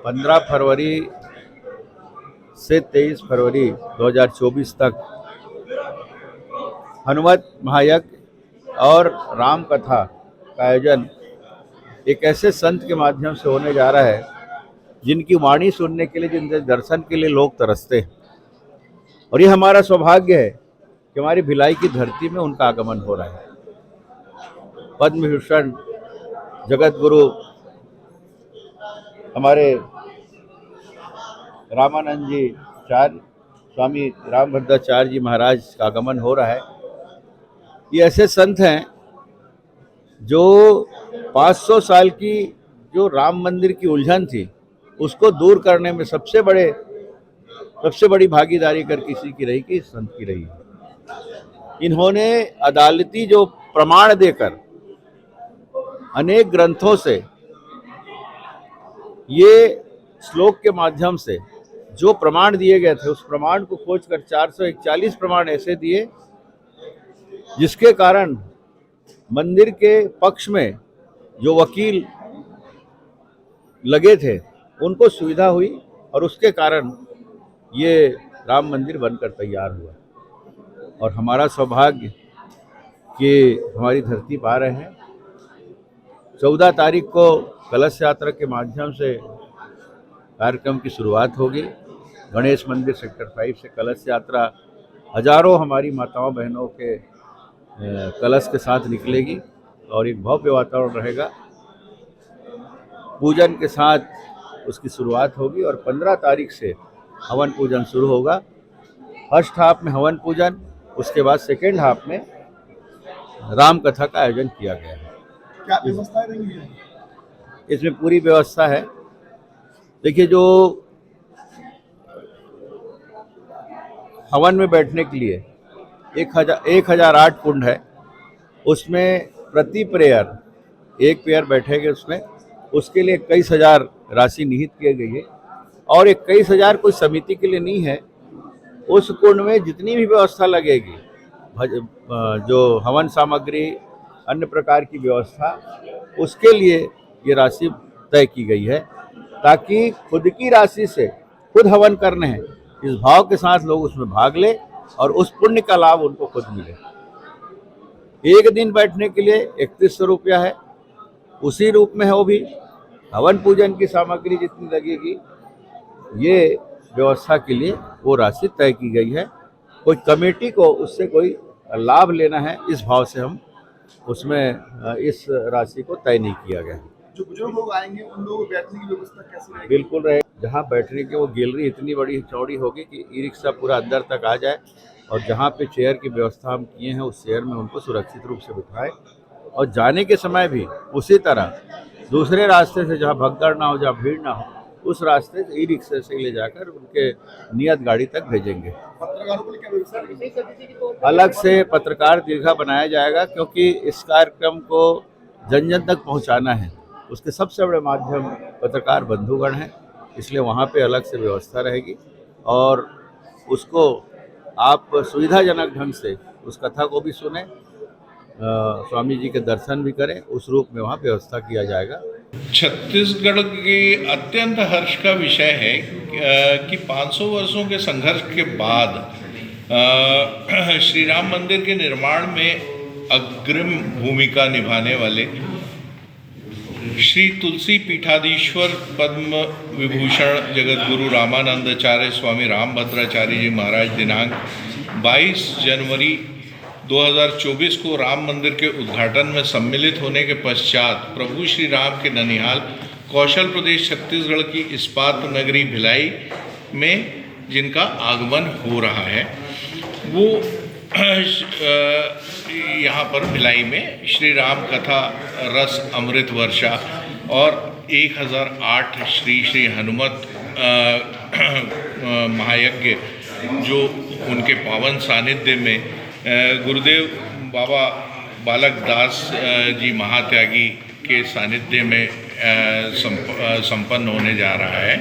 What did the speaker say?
15 फरवरी से 23 फरवरी 2024 तक हनुमत महायज्ञ और राम कथा का आयोजन एक ऐसे संत के माध्यम से होने जा रहा है जिनकी वाणी सुनने के लिए, जिनके दर्शन के लिए लोग तरसते हैं। और ये हमारा सौभाग्य है कि हमारी भिलाई की धरती में उनका आगमन हो रहा है। पद्म विभूषण जगत गुरु हमारे रामानंद जी चार्य, स्वामी रामभद्राचार्य जी महाराज का आगमन हो रहा है। ये ऐसे संत हैं जो 500 साल की जो राम मंदिर की उलझन थी उसको दूर करने में सबसे बड़ी भागीदारी कर किसी की रही कि संत की रही है। इन्होंने अदालती जो प्रमाण देकर अनेक ग्रंथों से ये श्लोक के माध्यम से जो प्रमाण दिए गए थे उस प्रमाण को खोजकर 441 प्रमाण ऐसे दिए जिसके कारण मंदिर के पक्ष में जो वकील लगे थे उनको सुविधा हुई और उसके कारण ये राम मंदिर बनकर तैयार हुआ। और हमारा सौभाग्य कि हमारी धरती पा रहे हैं। 14 तारीख को कलश यात्रा के माध्यम से कार्यक्रम की शुरुआत होगी। गणेश मंदिर सेक्टर 5 से कलश यात्रा हजारों हमारी माताओं बहनों के कलश के साथ निकलेगी और एक भव्य वातावरण रहेगा। पूजन के साथ उसकी शुरुआत होगी और 15 तारीख से हवन पूजन शुरू होगा। फर्स्ट हाफ में हवन पूजन, उसके बाद सेकेंड हाफ में राम कथा का आयोजन किया गया है। क्या व्यवस्था रहेंगी? इसमें पूरी व्यवस्था है। देखिए, जो हवन में बैठने के लिए 1008 कुंड है, उसमें प्रति प्रेयर एक पेयर बैठेंगे। उसके लिए 21,000 राशि निहित की गई है और 21,000 कोई समिति के लिए नहीं है। उस कुंड में जितनी भी व्यवस्था लगेगी, जो हवन सामग्री, अन्य प्रकार की व्यवस्था, उसके लिए ये राशि तय की गई है ताकि खुद की राशि से खुद हवन करने हैं इस भाव के साथ लोग उसमें भाग ले और उस पुण्य का लाभ उनको खुद मिले। एक दिन बैठने के लिए 3100 रुपया है, उसी रूप में है वो भी। हवन पूजन की सामग्री जितनी लगेगी, ये व्यवस्था के लिए वो राशि तय की गई है। कोई कमेटी को उससे कोई लाभ लेना है इस भाव से हम उसमें इस राशि को तय नहीं किया गया। जो बुजुर्ग लोग आएंगे उन लोगों को बैठने की व्यवस्था कैसे रहेगी? बिल्कुल रहे। जहाँ बैठने की वो गैलरी इतनी बड़ी चौड़ी होगी कि ई रिक्शा पूरा अंदर तक आ जाए और जहाँ पे चेयर की व्यवस्था हम किए हैं उस चेयर में उनको सुरक्षित रूप से बिठाएं। और जाने के समय भी उसी तरह दूसरे रास्ते से, जहाँ भगदड़ ना हो, जहाँ भीड़ ना हो, उस रास्ते से ई रिक्शा से ले जाकर उनके नियत गाड़ी तक भेजेंगे। पत्रकारों के लिए क्या व्यवस्था रहेगी? अलग से पत्रकार दीर्घा बनाया जाएगा क्योंकि इस कार्यक्रम को जन जन तक पहुँचाना है। उसके सबसे बड़े माध्यम पत्रकार बंधुगण हैं, इसलिए वहाँ पे अलग से व्यवस्था रहेगी और उसको आप सुविधाजनक ढंग से उस कथा को भी सुने, स्वामी जी के दर्शन भी करें, उस रूप में वहाँ व्यवस्था किया जाएगा। छत्तीसगढ़ के अत्यंत हर्ष का विषय है कि 500 वर्षों के संघर्ष के बाद श्री राम मंदिर के निर्माण में अग्रिम भूमिका निभाने वाले श्री तुलसी पीठाधीश्वर पद्म विभूषण जगत गुरु रामानंदाचार्य स्वामी रामभद्राचार्य जी महाराज दिनांक 22 जनवरी 2024 को राम मंदिर के उद्घाटन में सम्मिलित होने के पश्चात प्रभु श्री राम के ननिहाल कौशल प्रदेश छत्तीसगढ़ की इस्पात नगरी भिलाई में जिनका आगमन हो रहा है, वो यहाँ पर भिलाई में श्री राम कथा रस अमृत वर्षा और 1008 श्री हनुमत महायज्ञ जो उनके पावन सानिध्य में गुरुदेव बाबा बालक दास जी महात्यागी के सानिध्य में संपन्न होने जा रहा है।